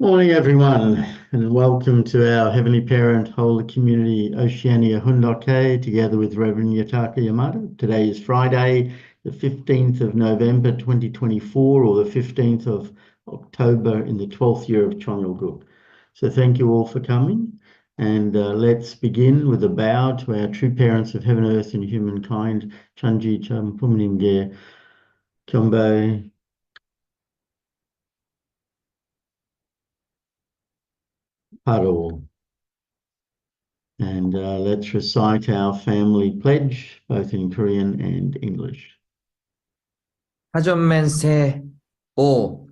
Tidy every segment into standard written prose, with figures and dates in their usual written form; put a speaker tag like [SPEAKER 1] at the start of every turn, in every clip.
[SPEAKER 1] Morning, everyone, and welcome to our Heavenly Parent Holy Community Oceania Hundoke, together with Rev Yutaka Yamada. Today is Friday, the 15th of November 2024, or the 15th of October in the 12th year of Chonralguk. So thank you all for coming, and let's begin with a bow to our true parents of heaven, earth, and humankind, Chanji Champumnimge, Kyombe, Paro. And let's recite our family pledge, both in Korean and English.
[SPEAKER 2] 하전맨세 5.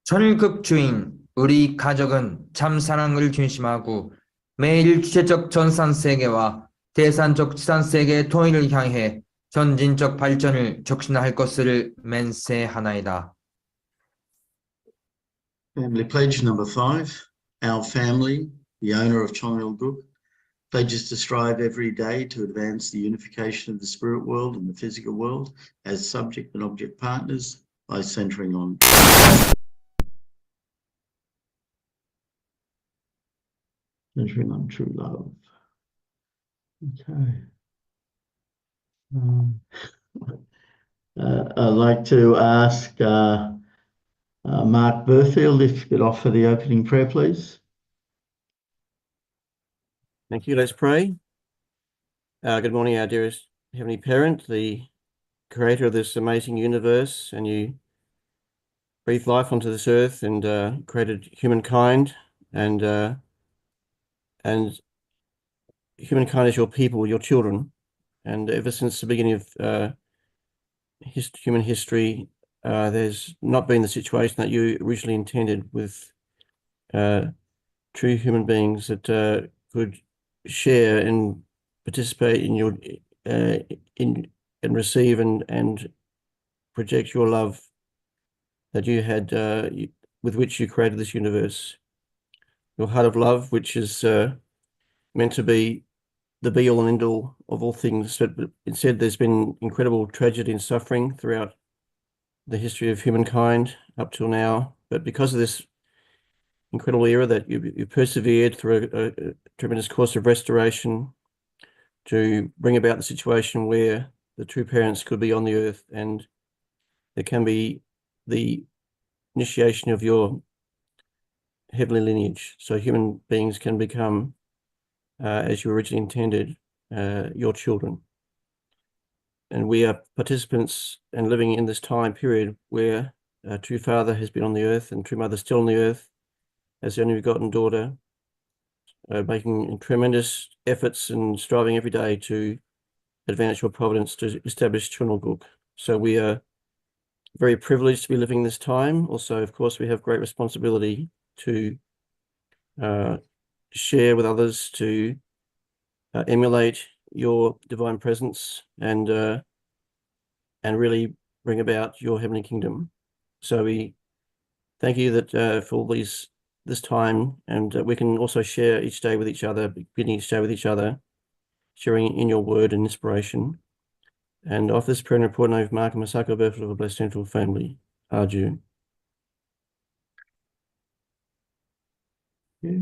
[SPEAKER 2] 전급 주인 우리 가족은 참 사랑을 중심하고 매일 주체적 전산세계와 대산적 지산세계의 통일을 향해 전진적 발전을 촉진할 것을 맹세하나이다.
[SPEAKER 1] Family pledge number 5. Our family, the owner of Chonralguk, pledges to strive every day to advance the unification of the spirit world and the physical world as subject and object partners by centering on true love. Okay. I'd like to ask Mark Burfield if you could offer the opening prayer, please.
[SPEAKER 3] Thank you. Let's pray. Good morning, our dearest Heavenly Parent, the creator of this amazing universe, and you breathed life onto this earth and created humankind, and humankind is your people, your children. And ever since the beginning of human history, there's not been the situation that you originally intended, with true human beings that could share and participate in your and receive and project your love that you had with which you created this universe. Your heart of love, which is meant to be the be-all and end-all of all things, but instead there's been incredible tragedy and suffering throughout the history of humankind up till now. But because of this incredible era that you persevered through a tremendous course of restoration to bring about the situation where the true parents could be on the earth, and there can be the initiation of your heavenly lineage, so human beings can become, as you originally intended, your children. And we are participants and living in this time period where a true father has been on the earth and true mother still on the earth as the only begotten daughter, making tremendous efforts and striving every day to advance your providence to establish Chonralguk. So we are very privileged to be living this time. Also, of course, we have great responsibility to share with others, to emulate your divine presence and really bring about your heavenly kingdom. So we thank you that for all this time, and we can also share each day with each other, beginning each day with each other, sharing in your word and inspiration. And offer this prayer and report in the name of Mark and Masako, birth of a blessed central family. Arju.
[SPEAKER 1] Yeah.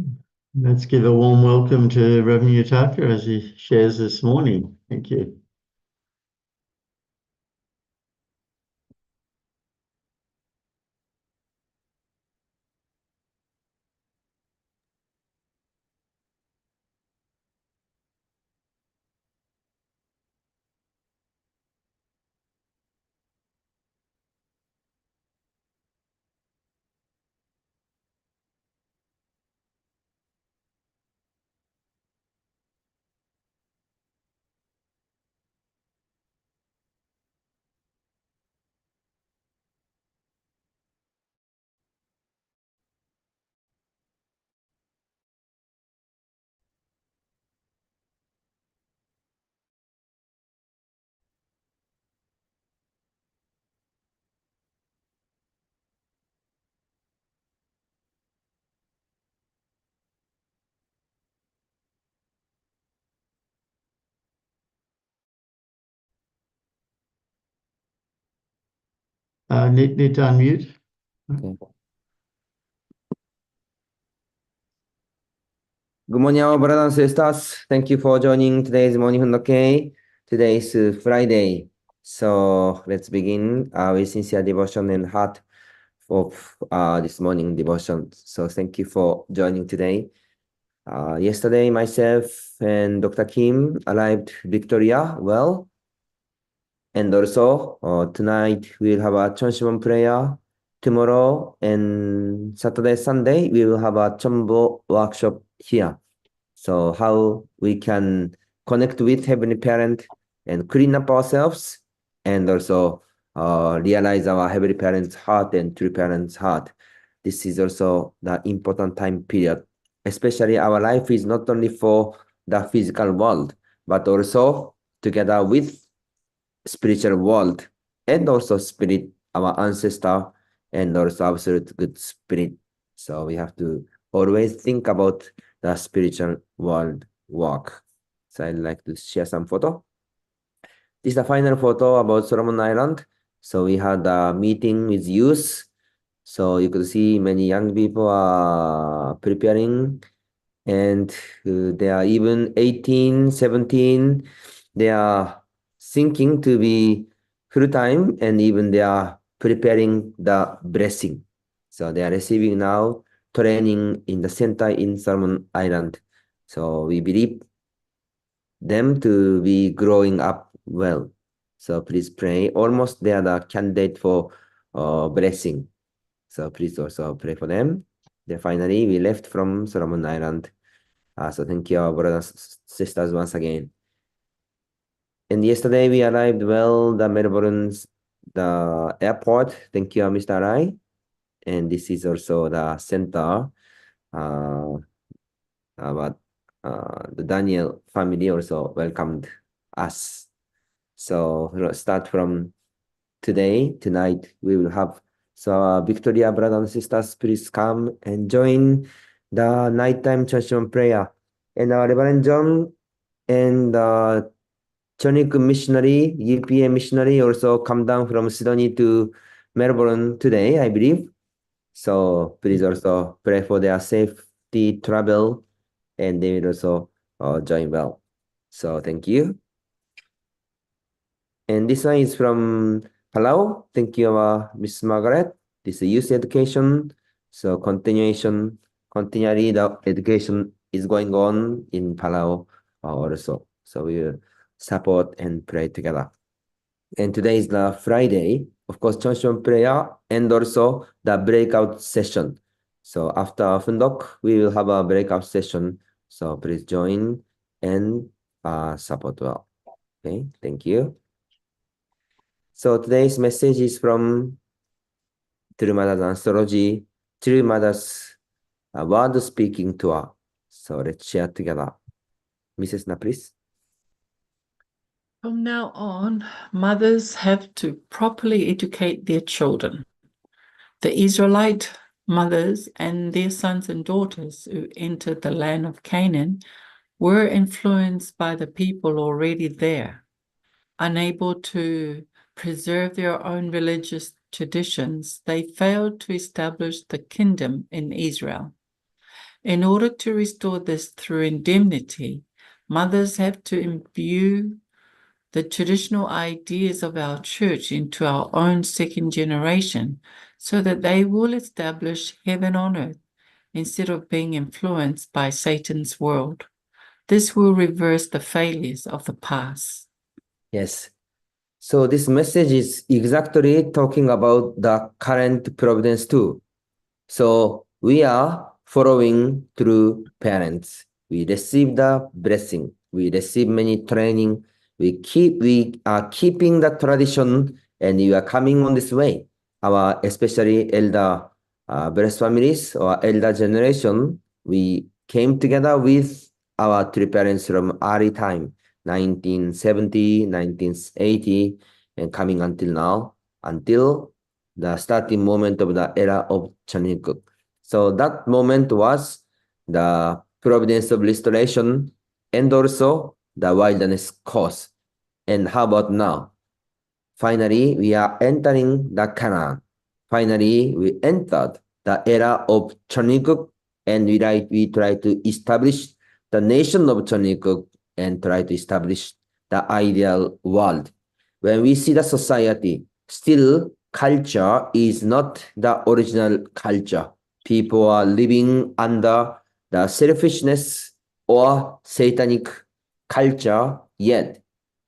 [SPEAKER 1] Let's give a warm welcome to Rev Yutaka as he shares this morning. Thank you. Need to unmute.
[SPEAKER 2] Okay. Good morning, our brothers and sisters. Thank you for joining today's morning Hundoke. Today is Friday. So let's begin with sincere devotion and heart of this morning devotion. So thank you for joining today. Yesterday, myself and Dr. Kim arrived Victoria well. And also, tonight we'll have a Chonshimon prayer. Tomorrow and Saturday, Sunday, we will have a Chombo workshop here. So how we can connect with Heavenly Parent and clean up ourselves and also realize our Heavenly Parent's heart and True Parent's heart. This is also the important time period. Especially our life is not only for the physical world, but also together with spiritual world and also spirit, our ancestor, and also absolute good spirit. So we have to always think about the spiritual world work. So I'd like to share some photo. This is the final photo about Solomon Island. So we had a meeting with youth. So you could see many young people are preparing and they are even 18, 17. They are thinking to be full-time and even they are preparing the blessing. So they are receiving now training in the center in Solomon Island. So we believe them to be growing up well. So please pray. Almost they are the candidate for blessing. So please also pray for them. Then finally, we left from Solomon Island. So thank you, our brothers and sisters, once again. And yesterday we arrived well, the Melbourne's, the airport. Thank you, Mr. Rai. And this is also the center. But the Daniel family also welcomed us. So start from today, tonight, we will have. So Victoria, brothers and sisters, please come and join the nighttime church prayer. And Reverend John and Chonik missionary, UPA missionary also come down from Sydney to Melbourne today, I believe. So please also pray for their safety travel and they will also join well. So thank you. And this one is from Palau. Thank you, Miss Margaret. This is youth education. So continually the education is going on in Palau also. So we will support and pray together. And today is the Friday, of course, Chonshon prayer and also the breakout session. So after Fundok, we will have a breakout session. So please join and support well. Okay, thank you. So today's message is from True Mother's Astrology, True Mother's Word Speaking Tour. So let's share together. Mrs. Na, please.
[SPEAKER 4] From now on, mothers have to properly educate their children. The Israelite mothers and their sons and daughters who entered the land of Canaan were influenced by the people already there, unable to preserve their own religious traditions. They failed to establish the kingdom in Israel. In order to restore this through indemnity, mothers have to imbue the traditional ideas of our church into our own second generation so that they will establish heaven on earth instead of being influenced by Satan's world. This will reverse the failures of the past.
[SPEAKER 2] Yes. So this message is exactly talking about the current providence too. So we are following through parents. We receive the blessing. We receive many training. We are keeping the tradition and we are coming on this way. Our especially elder blessed families or elder generation, we came together with our three parents from early time, 1970, 1980, and coming until now, until the starting moment of the era of Chanukuk. So that moment was the providence of restoration and also the wilderness course. And how about now? Finally, we are entering the Canaan. Finally, we entered the era of Chanukuk and we try to establish the nation of Chonikook and try to establish the ideal world. When we see the society, still culture is not the original culture. People are living under the selfishness or satanic culture yet.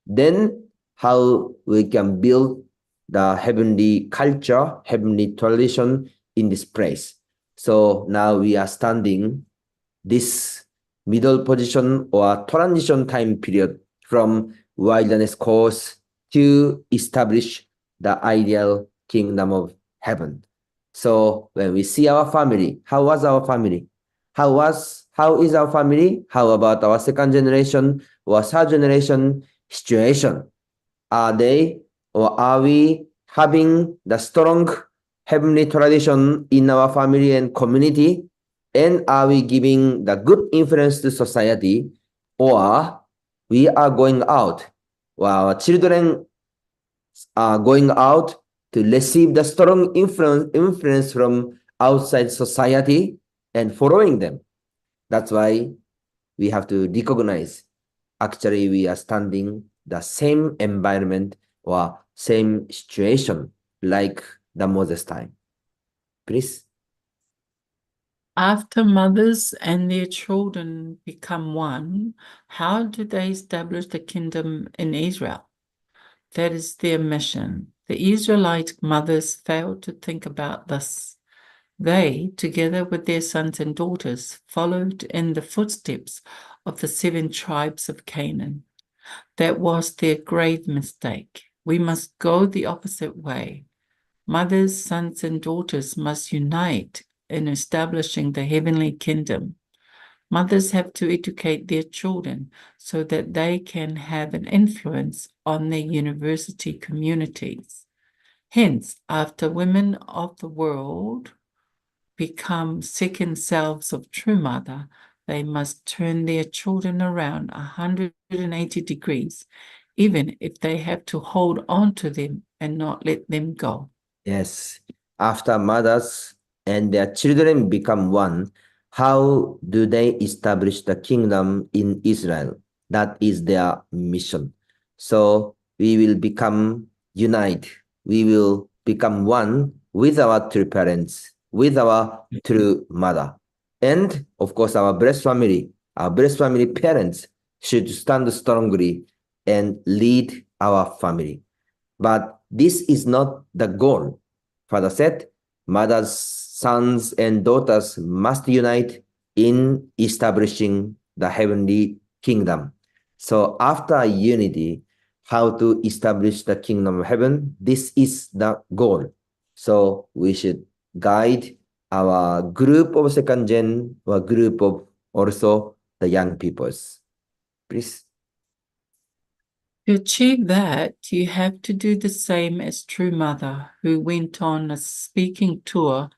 [SPEAKER 2] Then how we can build the heavenly culture, heavenly tradition in this place. So now we are standing this middle position or transition time period from wilderness course to establish the ideal kingdom of heaven. So when we see our family, how was our family? How is our family? How about our second generation or third generation situation? Are they or are we having the strong heavenly tradition in our family and community? And are we giving the good influence to society, or we are going out, or our children are going out to receive the strong influence from outside society and following them? That's why we have to recognize actually we are standing the same environment or same situation like the Moses time. Please.
[SPEAKER 4] After mothers and their children become one, how do they establish the kingdom in Israel? That is their mission. The Israelite mothers failed to think about this. They, together with their sons and daughters, followed in the footsteps of the 7 tribes of Canaan. That was their grave mistake. We must go the opposite way. Mothers, sons, and daughters must unite in establishing the heavenly kingdom. Mothers have to educate their children so that they can have an influence on their university communities. Hence, after women of the world become second selves of true mother, they must turn their children around 180 degrees, even if they have to hold on to them and not let them go.
[SPEAKER 2] Yes. After mothers and their children become one, how do they establish the kingdom in Israel? That is their mission. So we will become united. We will become one with our true parents, with our true mother. And of course, our blessed family parents should stand strongly and lead our family. But this is not the goal. Father said, mothers, sons, and daughters must unite in establishing the heavenly kingdom. So after unity, how to establish the kingdom of heaven, this is the goal. So we should guide our group of second gen or group of also the young peoples. Please.
[SPEAKER 4] To achieve that, you have to do the same as True Mother, who went on a speaking tour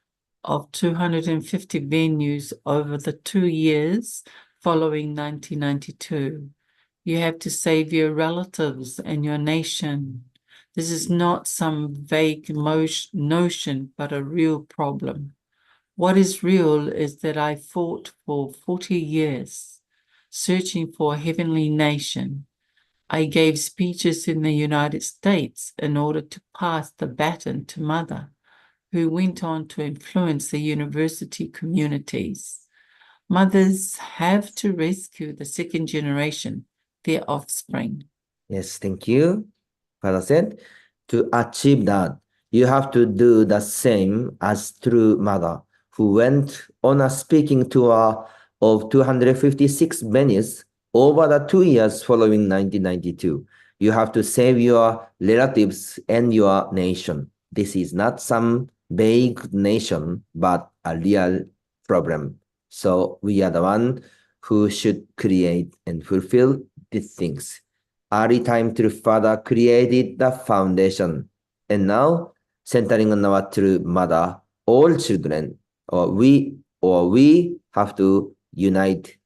[SPEAKER 4] of 250 venues over the 2 years following 1992. You have to save your relatives and your nation. This is not some vague notion, but a real problem. What is real is that I fought for 40 years, searching for a heavenly nation. I gave speeches in the United States in order to pass the baton to Mother, who went on to influence the university communities. Mothers have to rescue the second generation, their offspring.
[SPEAKER 2] Yes, thank you. Father said, to achieve that, you have to do the same as True Mother, who went on a speaking tour of 256 venues over the 2 years following 1992. You have to save your relatives and your nation. This is not some vague nation, but a real problem. So we are the one who should create and fulfill these things. Early time True Father created the foundation, and now centering on our True Mother, all children, or we have to unite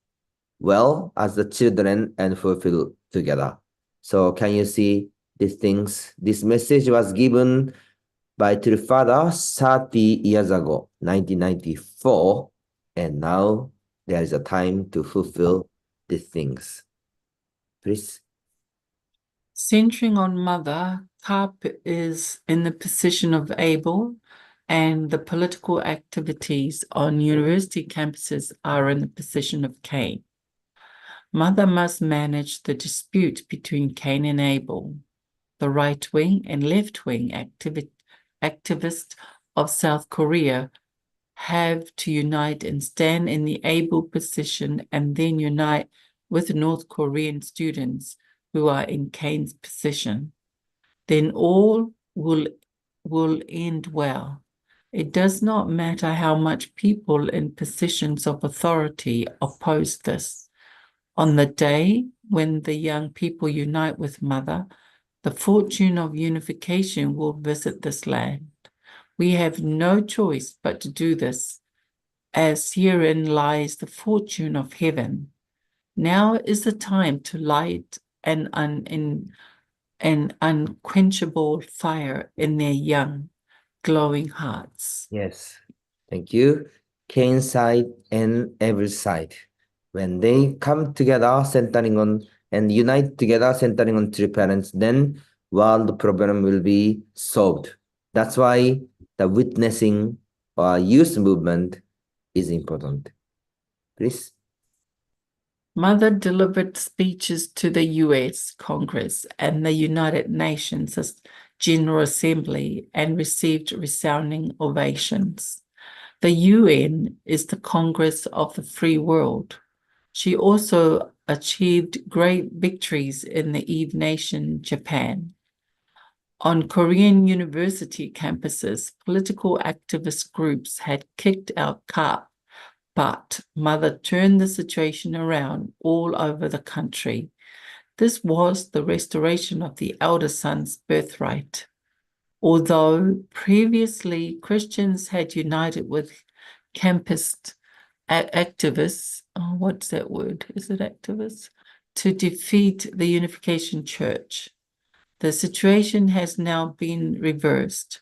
[SPEAKER 2] well as the children and fulfill together. So can you see these things? This message was given by True Father 30 years ago, 1994, and now there is a time to fulfill these things. Please.
[SPEAKER 4] Centering on mother, Carp is in the position of Abel, and the political activities on university campuses are in the position of Cain. Mother must manage the dispute between Cain and Abel. The right-wing and left-wing activists of South Korea have to unite and stand in the Abel position, and then unite with North Korean students who are in Cain's position. Then all will end well. It does not matter how much people in positions of authority oppose this. On the day when the young people unite with Mother, the fortune of unification will visit this land. We have no choice but to do this, as herein lies the fortune of heaven. Now is the time to light an unquenchable fire in their young, glowing hearts.
[SPEAKER 2] Yes, thank you. Cain's side and Abel's side. When they come together, centering on and unite together, centering on true parents, then world problem will be solved. That's why the witnessing or youth movement is important. Please.
[SPEAKER 4] Mother delivered speeches to the US Congress and the United Nations General Assembly and received resounding ovations. The UN is the Congress of the free world. She also achieved great victories in the Eve Nation, Japan. On Korean university campuses, political activist groups had kicked out Carp, but Mother turned the situation around all over the country. This was the restoration of the elder son's birthright. Although previously Christians had united with campus activists, what's that word? Is it activists? To defeat the Unification Church. The situation has now been reversed.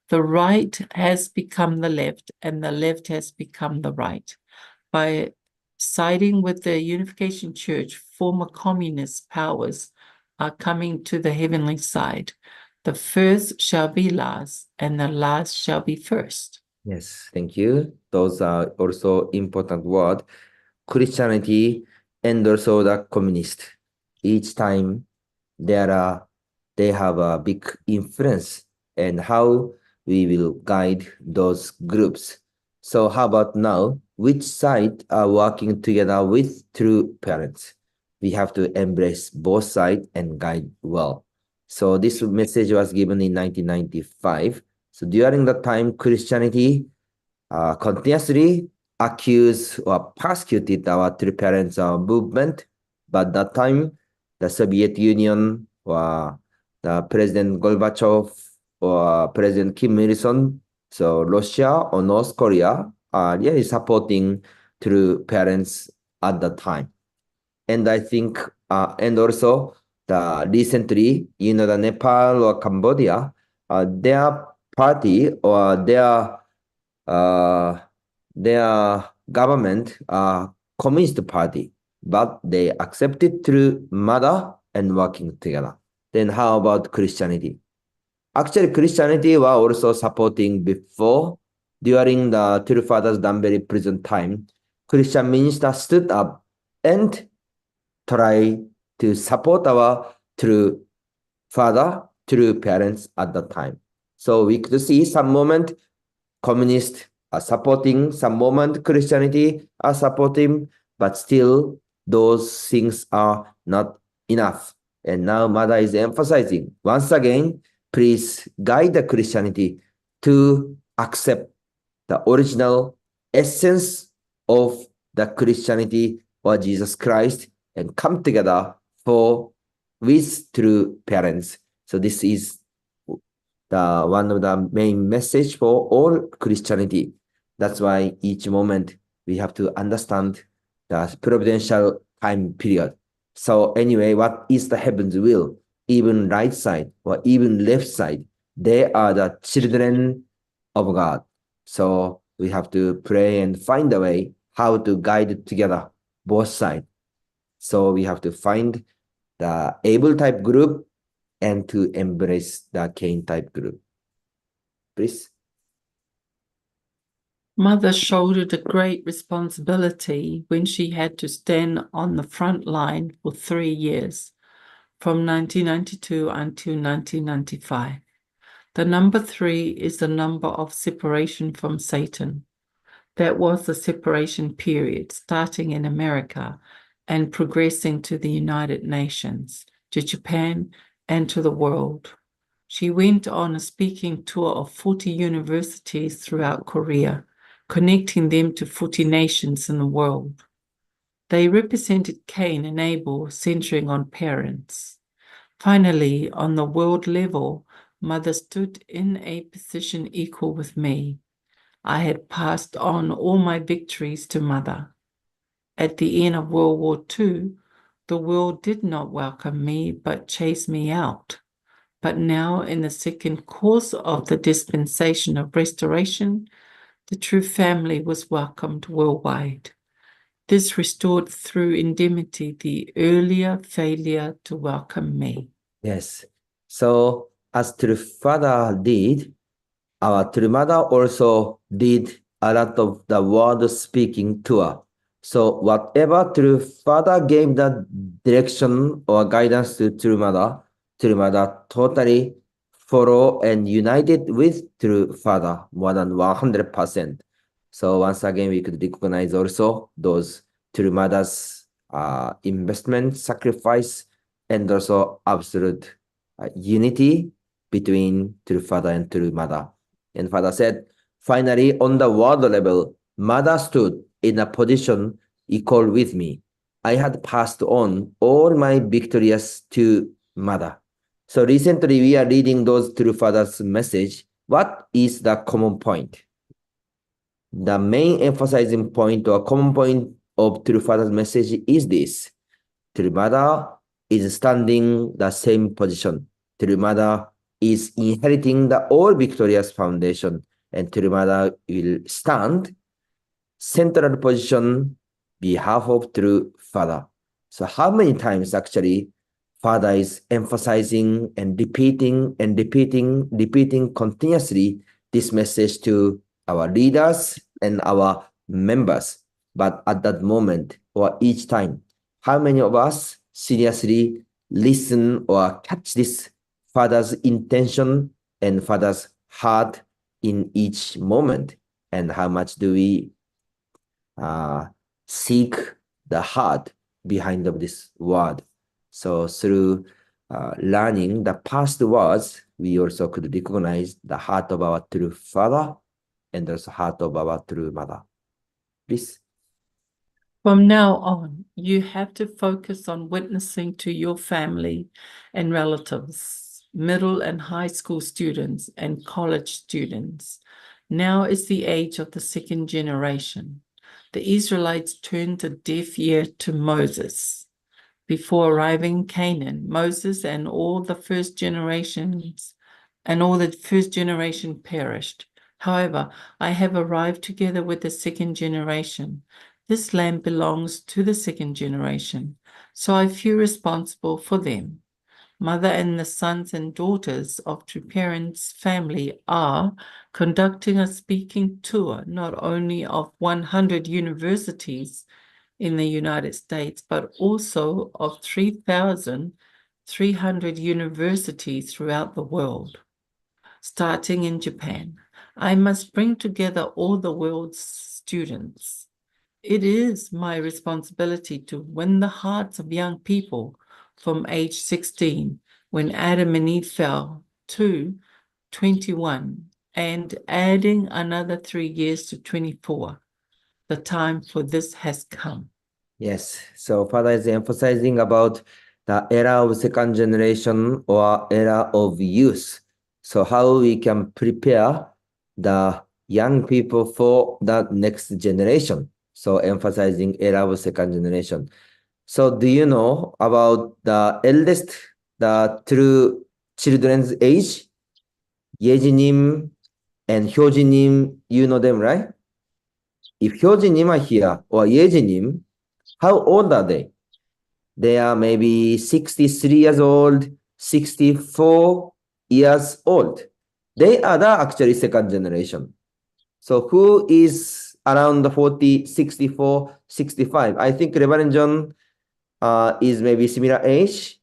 [SPEAKER 4] The right has become the left, and the left has become the right. By siding with the Unification Church, former communist powers are coming to the heavenly side. The first shall be last, and the last shall be first.
[SPEAKER 2] Yes, thank you. Those are also important words. Christianity and also the communist. Each time they have a big influence and how we will guide those groups. So how about now? Which side are working together with true parents? We have to embrace both sides and guide well. So this message was given in 1995. So during that time, Christianity continuously accused or persecuted our true parents movement. But that time, the Soviet Union or the President Gorbachev or President Kim Il-sung, so Russia or North Korea are really supporting true parents at that time. And I think, and also the recently, the Nepal or Cambodia, their party or their government communist party, but they accepted through mother and working together. Then how about Christianity? Actually, Christianity was also supporting before, during the True Fathers Danbury prison time. Christian ministers stood up and try to support our true father, true parents at that time. So we could see some moment communists are supporting, some moment Christianity are supporting, but still those things are not enough. And now Mother is emphasizing, once again, please guide the Christianity to accept the original essence of the Christianity or Jesus Christ and come together with true parents. So this is one of the main message for all Christianity. That's why each moment we have to understand the providential time period. So anyway, what is the heaven's will? Even right side or even left side, they are the children of God. So we have to pray and find a way how to guide together both sides. So we have to find the able type group and to embrace the Cain type group. Please.
[SPEAKER 4] Mother shouldered a great responsibility when she had to stand on the front line for 3 years, from 1992 until 1995. The number 3 is the number of separation from Satan. That was the separation period, starting in America and progressing to the United Nations, to Japan, and to the world. She went on a speaking tour of 40 universities throughout Korea, connecting them to 40 nations in the world. They represented Cain and Abel, centering on parents. Finally, on the world level, Mother stood in a position equal with me. I had passed on all my victories to Mother. At the end of World War II, the world did not welcome me but chased me out. But now, in the second course of the dispensation of restoration, the true family was welcomed worldwide. This restored through indemnity the earlier failure to welcome me.
[SPEAKER 2] Yes. So as true father did, our true mother also did a lot of the word speaking tour. So whatever true father gave the direction or guidance to true mother totally follow and united with true father more than 100%. So once again, we could recognize also those true mother's investment, sacrifice, and also absolute unity between true father and true mother. And father said, finally, on the world level, mother stood in a position equal with me. I had passed on all my victories to mother. So recently we are reading those true father's message. What is the common point? The main emphasizing point or common point of true father's message is this. True mother is standing the same position. True mother is inheriting the all victorious foundation, and true mother will stand central position behalf of true father. So how many times actually father is emphasizing and repeating continuously this message to our leaders and our members. But at that moment or each time, how many of us seriously listen or catch this father's intention and father's heart in each moment? And how much do we seek the heart behind of this word? So through learning the past words, we also could recognize the heart of our true father and also heart of our true mother. Please.
[SPEAKER 4] From now on, you have to focus on witnessing to your family and relatives, middle and high school students, and college students. Now is the age of the second generation. The Israelites turned a deaf ear to Moses. Before arriving in Canaan, Moses and all the first generation perished. However, I have arrived together with the second generation. This land belongs to the second generation, so I feel responsible for them. Mother and the sons and daughters of true parents' family are conducting a speaking tour, not only of 100 universities in the United States, but also of 3,300 universities throughout the world. Starting in Japan, I must bring together all the world's students. It is my responsibility to win the hearts of young people from age 16, when Adam and Eve fell, to 21, and adding another 3 years to 24. The time for this has come.
[SPEAKER 2] Yes, so father is emphasizing about the era of second generation or era of youth. So how we can prepare the young people for the next generation. So emphasizing era of second generation. So do you know about the eldest, the true children's age? Yejinim and Hyojinim, you know them, right? If Hyojinim are here or Yejinim, how old are they? They are maybe 63 years old, 64 years old. They are the actually second generation. So who is around the 40, 64, 65? I think Reverend John is maybe similar age.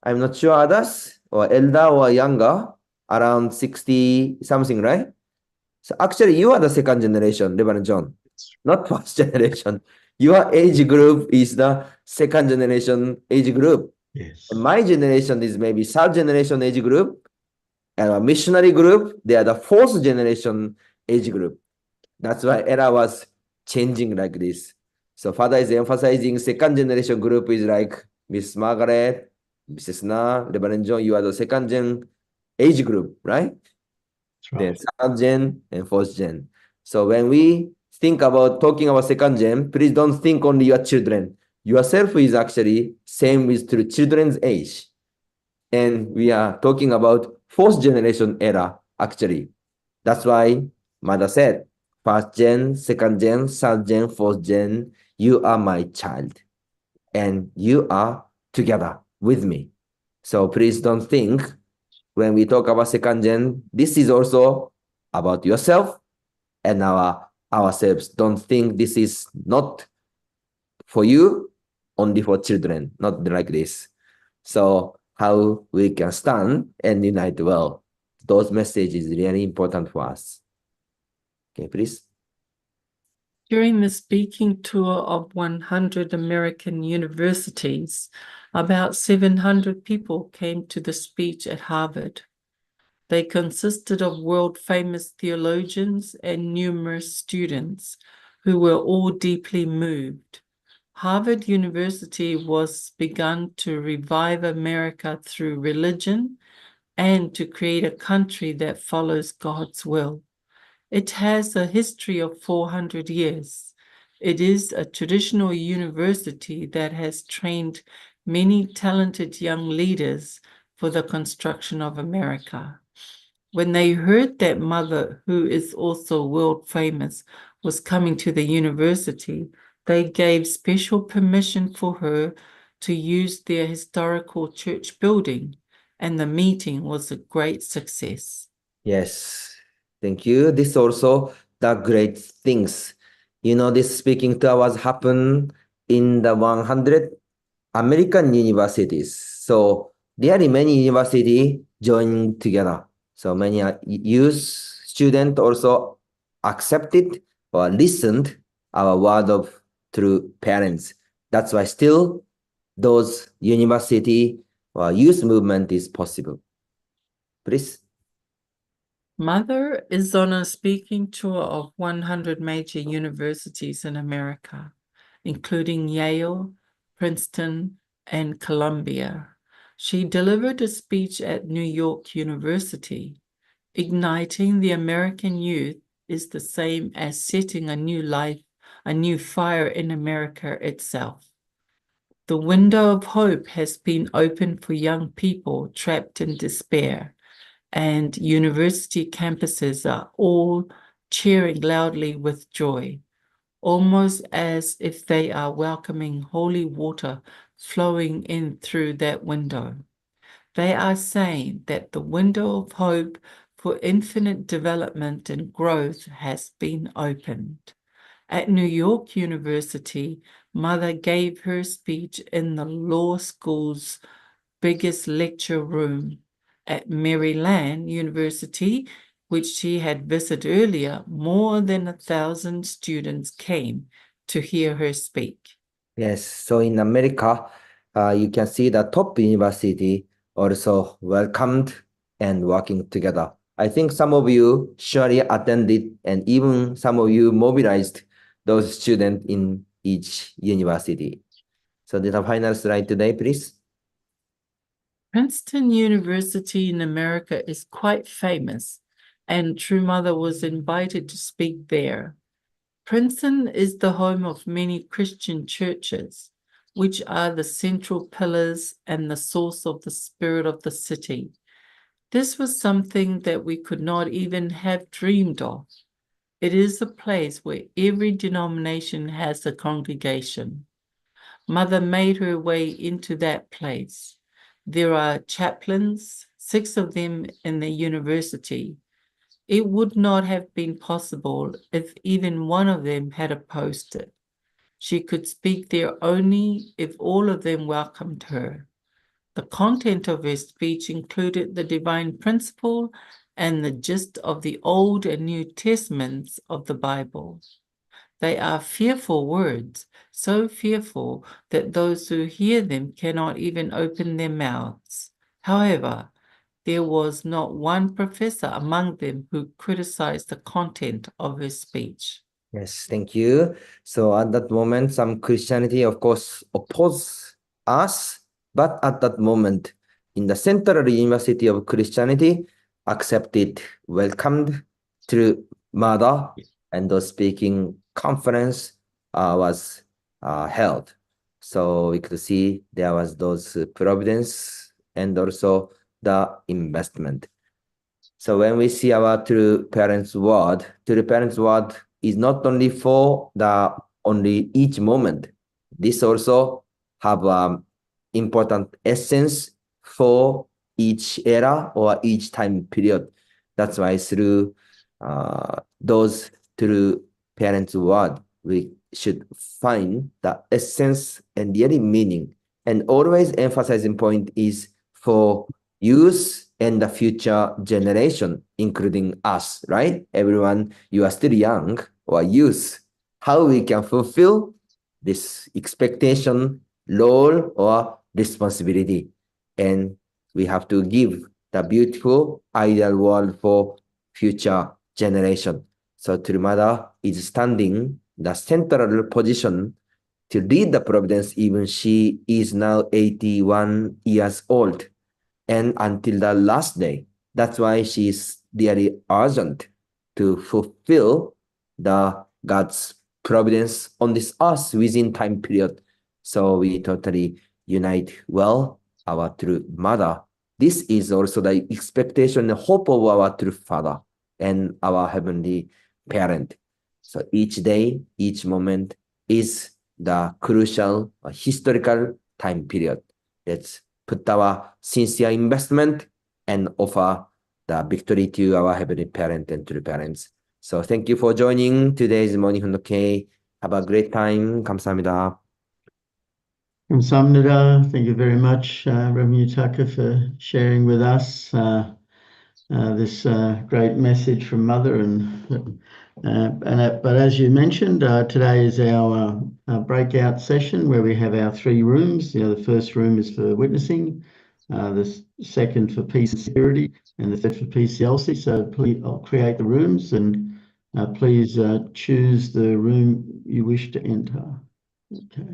[SPEAKER 2] I'm not sure others, or elder or younger, around 60 something, right? So actually you are the second generation, Reverend John, not first generation. Your age group is the second generation age group.
[SPEAKER 1] Yes.
[SPEAKER 2] And my generation is maybe third generation age group. And a missionary group, they are the fourth generation age group. That's why era was changing like this. So Father is emphasizing second generation group is like Miss Margaret, Mrs. Na, Reverend John, you are the second gen age group, right?
[SPEAKER 1] That's right.
[SPEAKER 2] Then third gen and fourth gen. So when we think about talking about second gen, please don't think only your children. Yourself is actually same with to children's age. And we are talking about fourth generation era, actually. That's why Mother said, first gen, second gen, third gen, fourth gen, you are my child. And you are together with me. So please don't think when we talk about second gen, this is also about yourself and ourselves. Don't think this is not for you, only for children, not like this. So how we can stand and unite well. Those messages really important for us. Okay, please.
[SPEAKER 4] During the speaking tour of 100 American universities, about 700 people came to the speech at Harvard. They consisted of world-famous theologians and numerous students who were all deeply moved. Harvard University was begun to revive America through religion and to create a country that follows God's will. It has a history of 400 years. It is a traditional university that has trained many talented young leaders for the construction of America. When they heard that Mother, who is also world famous, was coming to the university, they gave special permission for her to use their historical church building, and the meeting was a great success.
[SPEAKER 2] Yes, thank you. This also the great things. You know, this speaking tours happen in the 100 American universities. So there are many universities joining together. So many youth students also accepted or listened our word of through parents. That's why still those university or youth movement is possible. Please.
[SPEAKER 4] Mother is on a speaking tour of 100 major universities in America, including Yale, Princeton, and Columbia. She delivered a speech at New York University. Igniting the American youth is the same as setting a new life, a new fire in America itself. The window of hope has been opened for young people trapped in despair, and university campuses are all cheering loudly with joy, almost as if they are welcoming holy water flowing in through that window. They are saying that the window of hope for infinite development and growth has been opened. At New York University, Mother gave her speech in the law school's biggest lecture room. At Maryland University, which she had visited earlier, more than 1,000 students came to hear her speak.
[SPEAKER 2] Yes, so in America, you can see the top university also welcomed and working together. I think some of you surely attended and even some of you mobilized those students in each university. So the final slide today, please.
[SPEAKER 4] Princeton University in America is quite famous, and True Mother was invited to speak there. Princeton is the home of many Christian churches, which are the central pillars and the source of the spirit of the city. This was something that we could not even have dreamed of. It is a place where every denomination has a congregation. Mother made her way into that place. There are chaplains, 6 of them in the university. It would not have been possible if even one of them had opposed it. She could speak there only if all of them welcomed her. The content of her speech included the divine principle and the gist of the Old and New Testaments of the Bible. They are fearful words, so fearful that those who hear them cannot even open their mouths. However, there was not one professor among them who criticized the content of her speech.
[SPEAKER 2] Yes, thank you. So at that moment, some Christianity, of course, oppose us, but at that moment, in the Central University of Christianity, accepted, welcomed through Mother, and the speaking conference was held. So we could see there was those providence and also the investment. So when we see our true parents' word is not only for the only each moment. This also have important essence for each era or each time period. That's why through those true parents' word, we should find the essence and really meaning. And always emphasizing point is for youth and the future generation, including us, right? Everyone, you are still young or youth. How we can fulfill this expectation, role, or responsibility. And we have to give the beautiful ideal world for future generation. So Trumada is standing the central position to lead the Providence, even she is now 81 years old. And until the last day. That's why she is really urgent to fulfill the God's providence on this earth within time period. So we totally unite well our true mother. This is also the expectation and hope of our true father and our heavenly parent. So each day, each moment is the crucial historical time period. Let's put our sincere investment and offer the victory to our heavenly parent and true parents. So thank you for joining today's morning hundoke. Have a great time. 감사합니다.
[SPEAKER 1] Kamsamnida, thank you very much, Rev Yutaka, for sharing with us this great message from Mother. But as you mentioned, today is our breakout session where we have our 3 rooms. The first room is for witnessing, the second for peace and security, and the third for PCLC. So please, I'll create the rooms, and please choose the room you wish to enter. Okay.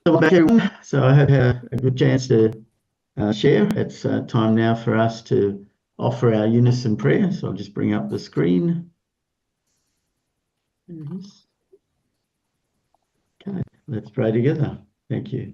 [SPEAKER 1] Welcome back, everyone. So I hope you had a good chance to share. It's time now for us to offer our unison prayer. So I'll just bring up the screen. There it is. Okay, let's pray together. Thank you.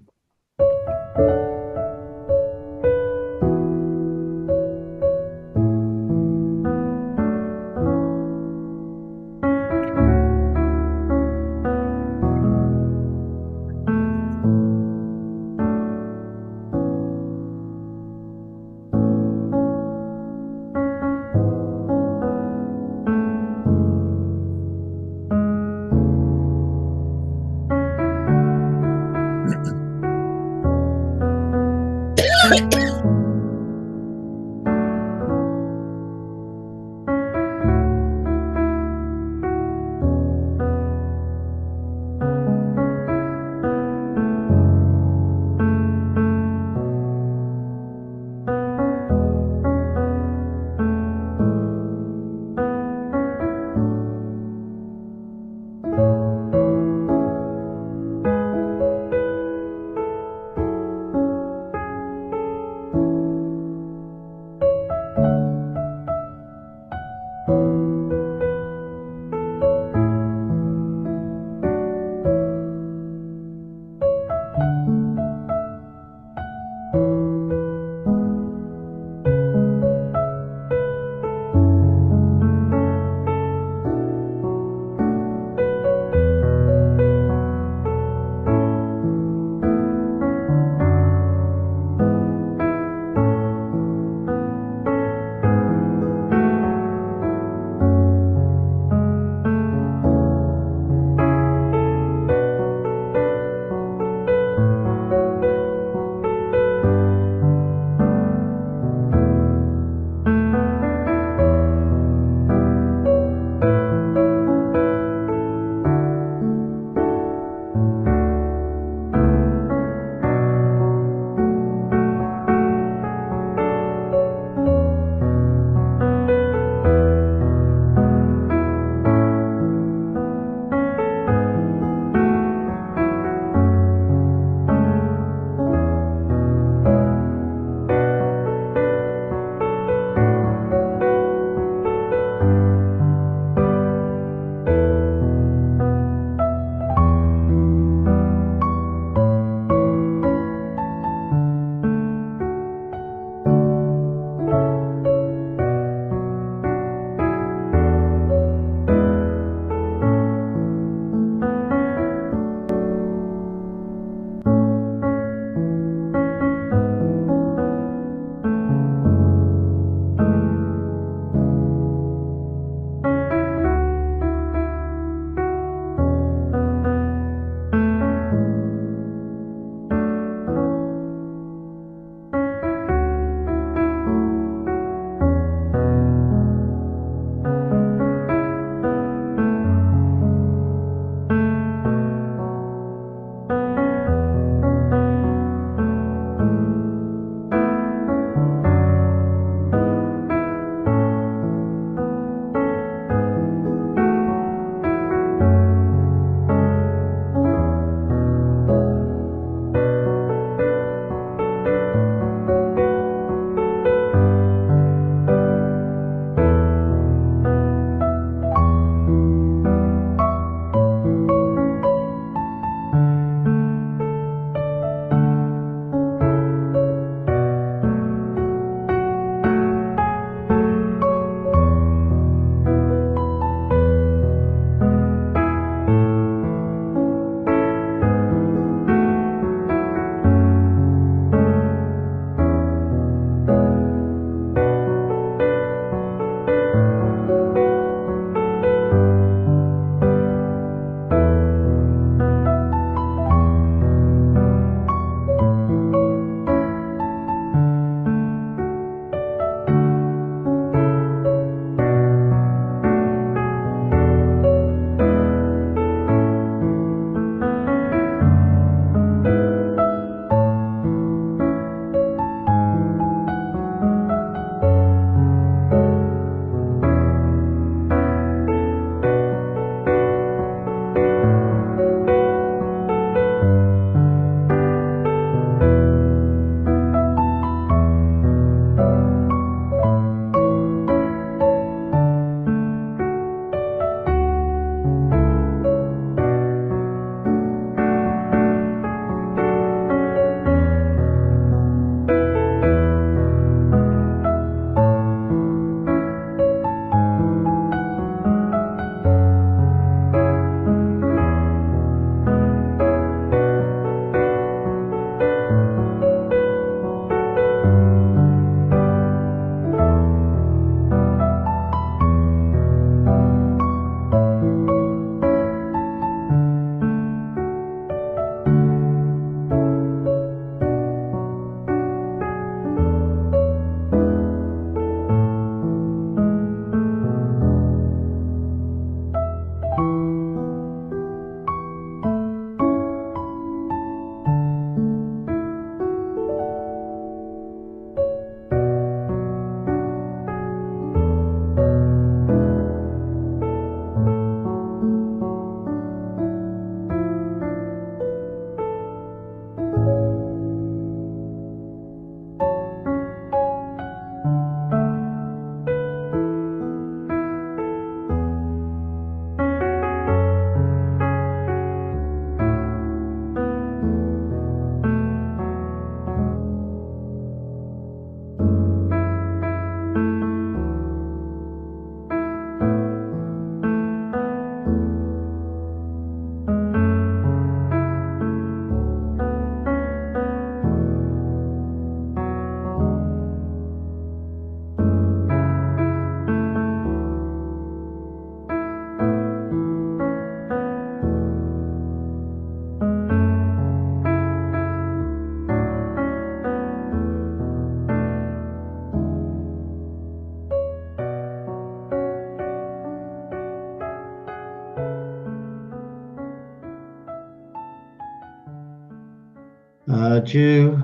[SPEAKER 1] Jew.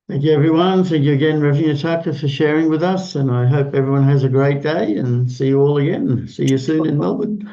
[SPEAKER 1] Thank you, everyone. Thank you again, Rev Yutaka, for sharing with us, and I hope everyone has a great day and see you all again. See you soon in Melbourne.